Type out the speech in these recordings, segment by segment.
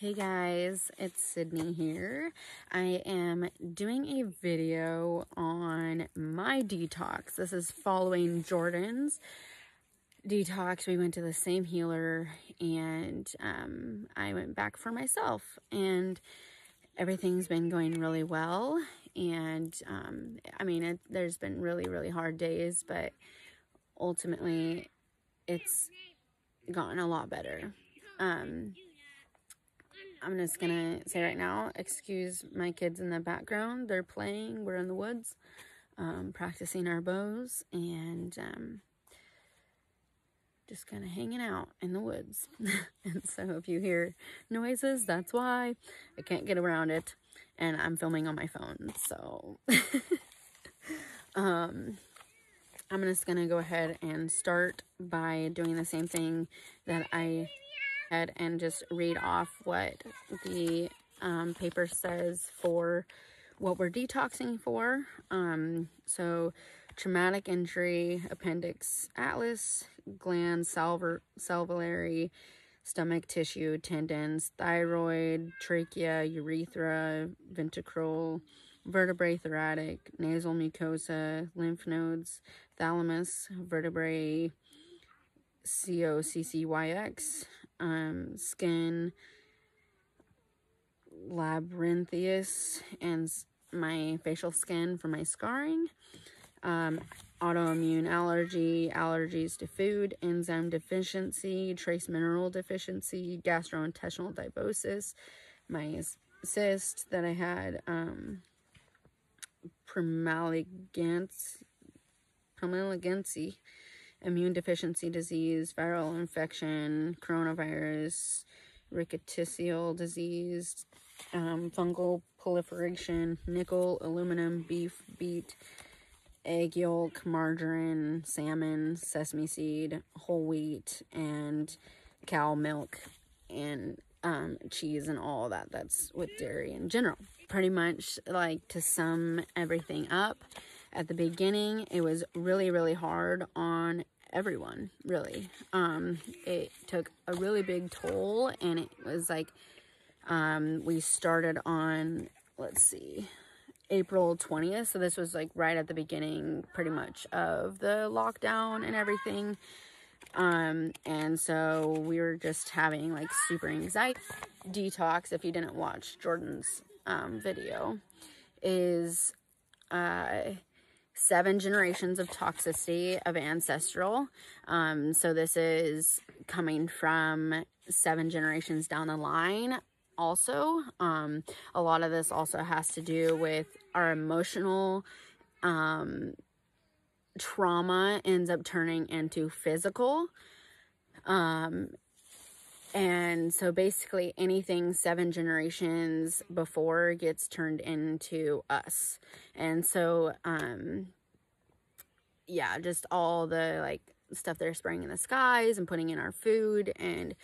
Hey guys, it's Sydney here. I am doing a video on my detox. This is following Jordan's detox. We went to the same healer and I went back for myself, and everything's been going really well. And there's been really hard days, but ultimately it's gotten a lot better. I'm just gonna say right now, excuse my kids in the background. They're playing. We're in the woods, practicing our bows, and just kind of hanging out in the woods. And so if you hear noises, that's why. I can't get around it, and I'm filming on my phone. So I'm just gonna go ahead and start by doing the same thing that I had, and just read off what the paper says for what we're detoxing for. So traumatic injury, appendix atlas, gland, salivary, stomach tissue, tendons, thyroid, trachea, urethra, ventricle, vertebrae, thoracic, nasal mucosa, lymph nodes, thalamus, vertebrae, COCCYX, skin, labyrinthitis, and my facial skin for my scarring, autoimmune allergy, allergies to food, enzyme deficiency, trace mineral deficiency, gastrointestinal fibrosis, my cyst that I had, promaligency, immune deficiency disease, viral infection, coronavirus, rickettsial disease, fungal proliferation, nickel, aluminum, beef, beet, egg yolk, margarine, salmon, sesame seed, whole wheat, and cow milk, and cheese, and all that. That's with dairy in general. Pretty much, like, to sum everything up, at the beginning, it was really hard on everyone, really. It took a really big toll, and it was like, we started on, let's see, April 20th. So this was like right at the beginning, pretty much, of the lockdown and everything. And so we were just having like super anxiety. Detox, if you didn't watch Jordan's video, is 7 generations of toxicity of ancestral. So this is coming from 7 generations down the line. Also, a lot of this also has to do with our emotional trauma ends up turning into physical. And so basically anything 7 generations before gets turned into us. And so, yeah, just all the like stuff they're spraying in the skies and putting in our food, and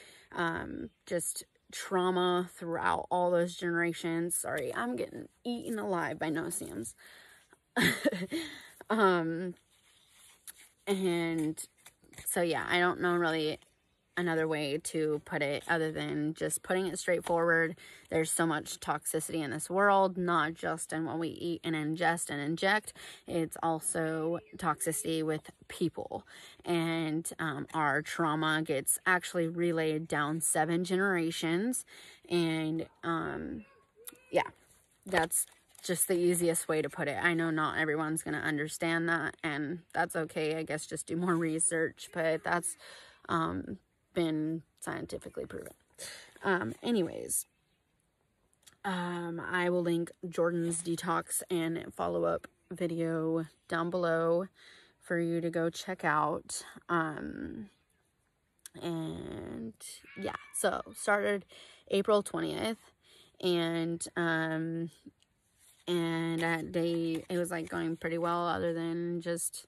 just trauma throughout all those generations. Sorry, I'm getting eaten alive by no-see-ums. And so, yeah, I don't know really another way to put it other than just putting it straightforward. There's so much toxicity in this world, not just in what we eat and ingest and inject. It's also toxicity with people, and our trauma gets actually relayed down 7 generations. And yeah, that's just the easiest way to put it. I know not everyone's gonna understand that, and that's okay. I guess just do more research, but that's been scientifically proven. Anyways, I will link Jordan's detox and follow-up video down below for you to go check out. And yeah, so started April 20th, and that day it was like going pretty well, other than just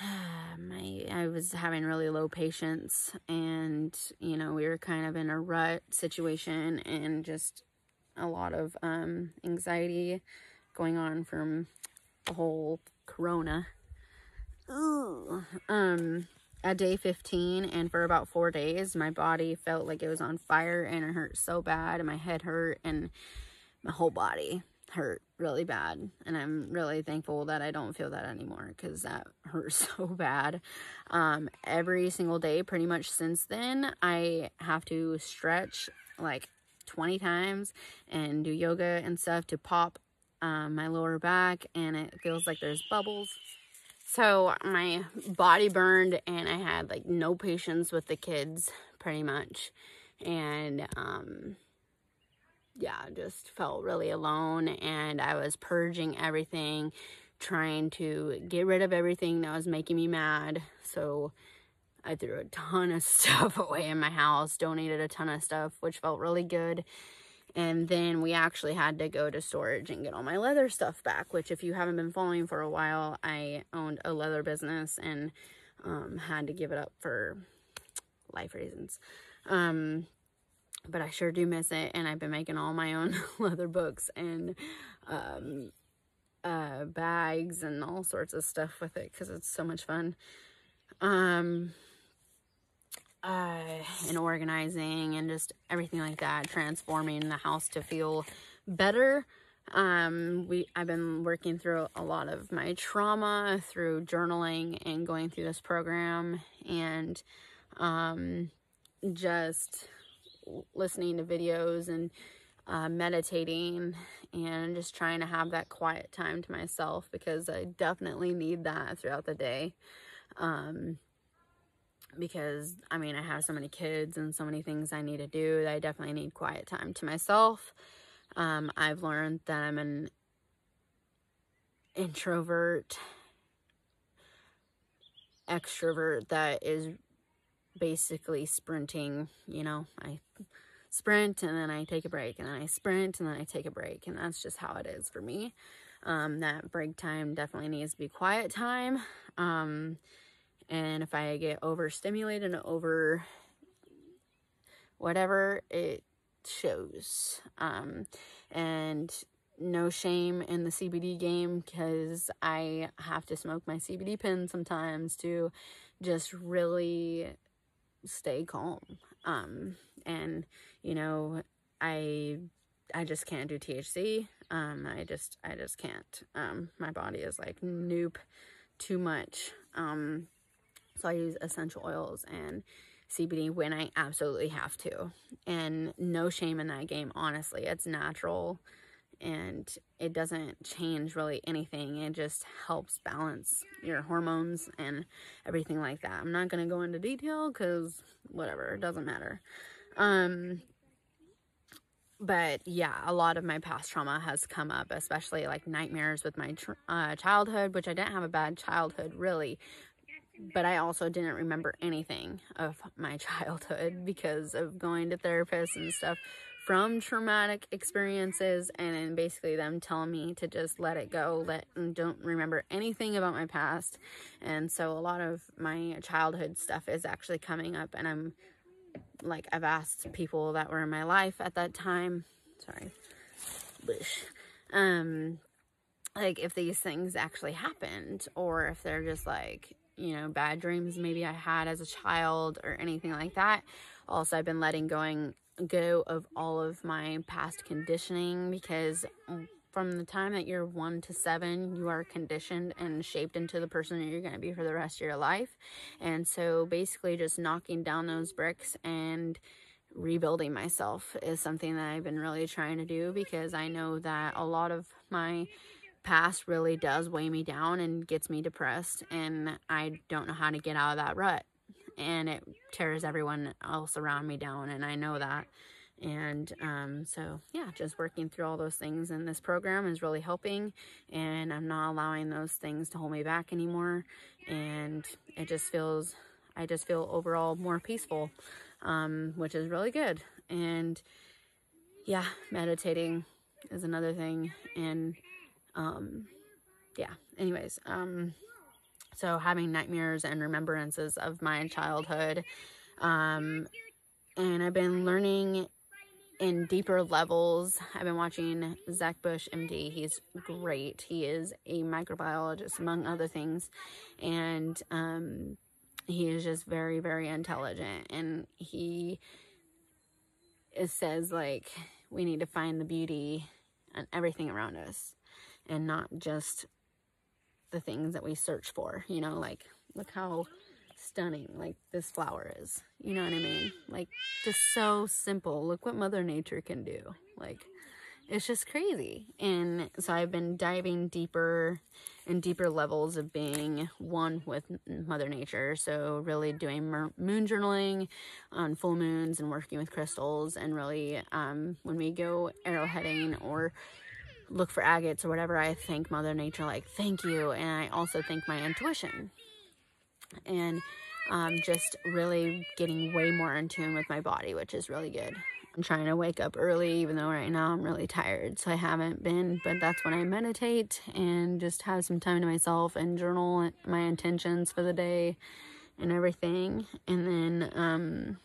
I was having really low patience, and you know, we were kind of in a rut situation, and just a lot of anxiety going on from the whole corona. Ooh. at day 15, and for about 4 days my body felt like it was on fire, and it hurt so bad, and my head hurt, and my whole body hurt really bad. And I'm really thankful that I don't feel that anymore, because that hurt so bad. Every single day pretty much since then, I have to stretch like 20 times and do yoga and stuff to pop my lower back, and it feels like there's bubbles. So my body burned, and I had like no patience with the kids pretty much. And yeah, just felt really alone, and I was purging everything, trying to get rid of everything that was making me mad. So I threw a ton of stuff away in my house, donated a ton of stuff, which felt really good. And then we actually had to go to storage and get all my leather stuff back, which, if you haven't been following for a while, I owned a leather business and had to give it up for life reasons. But I sure do miss it, and I've been making all my own leather books and bags and all sorts of stuff with it, because it's so much fun. And organizing and just everything like that, transforming the house to feel better. I've been working through a lot of my trauma through journaling and going through this program, and just listening to videos and meditating, and just trying to have that quiet time to myself, because I definitely need that throughout the day. Because I mean, I have so many kids and so many things I need to do that I definitely need quiet time to myself. I've learned that I'm an introvert extrovert that is basically sprinting. You know, I sprint and then I take a break, and then I sprint and then I take a break, and that's just how it is for me. That break time definitely needs to be quiet time. And if I get overstimulated and over whatever, it shows. And no shame in the CBD game, because I have to smoke my CBD pen sometimes to just really stay calm. And you know, I just can't do THC. I just can't. My body is like, nope, too much. So I use essential oils and CBD when I absolutely have to. And no shame in that game, honestly. It's natural, and it doesn't change really anything. It just helps balance your hormones and everything like that. I'm not going to go into detail, because whatever, it doesn't matter. But yeah, a lot of my past trauma has come up, especially like nightmares with my childhood, which I didn't have a bad childhood really. But I also didn't remember anything of my childhood because of going to therapists and stuff from traumatic experiences, and then basically them telling me to just let it go, and don't remember anything about my past. And so a lot of my childhood stuff is actually coming up, and I've asked people that were in my life at that time, like if these things actually happened, or if they're just like, you know, bad dreams maybe I had as a child or anything like that. Also, I've been letting go of all of my past conditioning, because from the time that you're 1 to 7, you are conditioned and shaped into the person that you're going to be for the rest of your life. And so basically just knocking down those bricks and rebuilding myself is something that I've been really trying to do, because I know that a lot of my past really does weigh me down and gets me depressed, and I don't know how to get out of that rut, and it tears everyone else around me down, and I know that. And so yeah, just working through all those things in this program is really helping, and I'm not allowing those things to hold me back anymore. And I just feel overall more peaceful, which is really good. And yeah, meditating is another thing. And yeah, anyways, so having nightmares and remembrances of my childhood, and I've been learning in deeper levels. I've been watching Zach Bush, MD. He's great. He is a microbiologist, among other things. And he is just very, very intelligent, and it says, like, we need to find the beauty in everything around us and not just the things that we search for, you know, like, look how stunning, like, this flower is, you know what I mean? Like, just so simple. Look what Mother Nature can do. Like, it's just crazy. And so I've been diving deeper and deeper levels of being one with Mother Nature. So really doing moon journaling on full moons and working with crystals. And really, when we go arrowheading or look for agates or whatever, I thank Mother Nature, like, thank you. And I also thank my intuition. And just really getting way more in tune with my body, which is really good. I'm trying to wake up early, even though right now I'm really tired, so I haven't been, but that's when I meditate and just have some time to myself and journal my intentions for the day and everything. And then,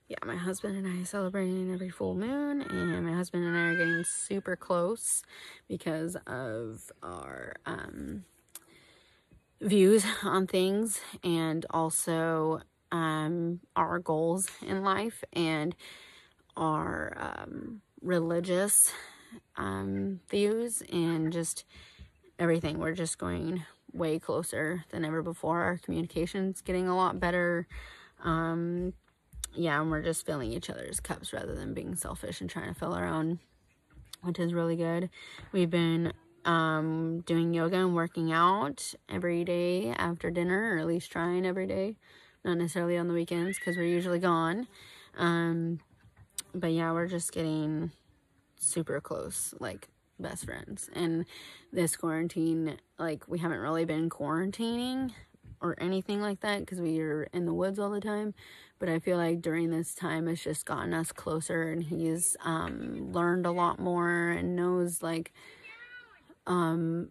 yeah, my husband and I are celebrating every full moon, and my husband and I are getting super close because of our, views on things, and also our goals in life and our religious views and just everything. We're just going way closer than ever before. Our communication's getting a lot better. Yeah, and we're just filling each other's cups rather than being selfish and trying to fill our own, which is really good. We've been doing yoga and working out every day after dinner, or at least trying every day, not necessarily on the weekends because we're usually gone. But yeah, we're just getting super close, like best friends. And this quarantine, like, we haven't really been quarantining or anything like that because we are in the woods all the time, but I feel like during this time it's just gotten us closer, and he's learned a lot more and knows, like,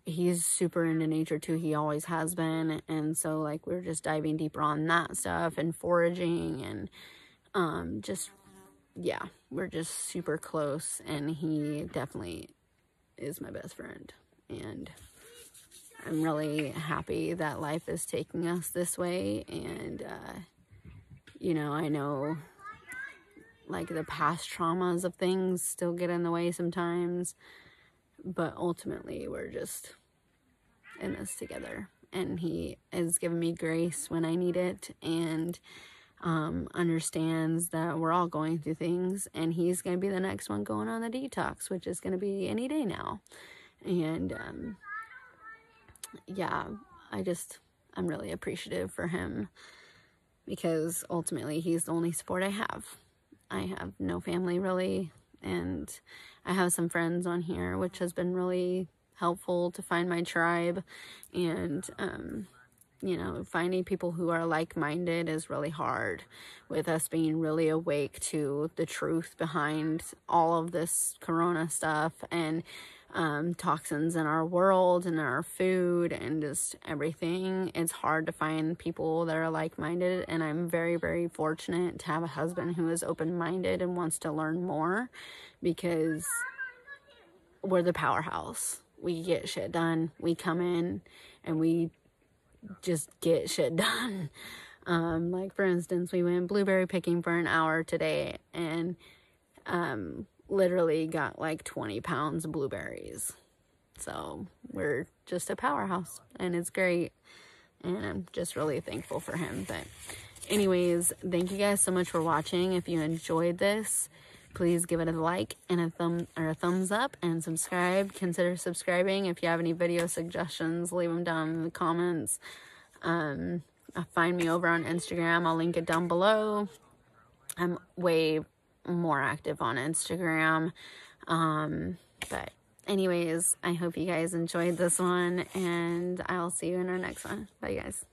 he's super into nature too. He always has been. And so, like, we're just diving deeper on that stuff and foraging and, just, yeah, we're just super close, and he definitely is my best friend. And I'm really happy that life is taking us this way. And, you know, I know, like, the past traumas of things still get in the way sometimes, but ultimately we're just in this together, and he has given me grace when I need it, and understands that we're all going through things, and he's going to be the next one going on the detox, which is going to be any day now. And yeah, I'm really appreciative for him, because ultimately he's the only support I have. I have no family really, and I have some friends on here, which has been really helpful to find my tribe. And you know, finding people who are like-minded is really hard, with us being really awake to the truth behind all of this corona stuff and toxins in our world and our food and just everything. It's hard to find people that are like-minded, and I'm very, very fortunate to have a husband who is open-minded and wants to learn more, because we're the powerhouse. We get shit done. We come in and we just get shit done. Like, for instance, we went blueberry picking for an hour today, and literally got like 20 pounds of blueberries. So we're just a powerhouse, and it's great, and I'm just really thankful for him. But anyways, thank you guys so much for watching. If you enjoyed this, please give it a like and a thumbs up, and subscribe. Consider subscribing. If you have any video suggestions, leave them down in the comments. Find me over on Instagram. I'll link it down below. I'm way more active on Instagram. But anyways, I hope you guys enjoyed this one, and I'll see you in our next one. Bye, guys.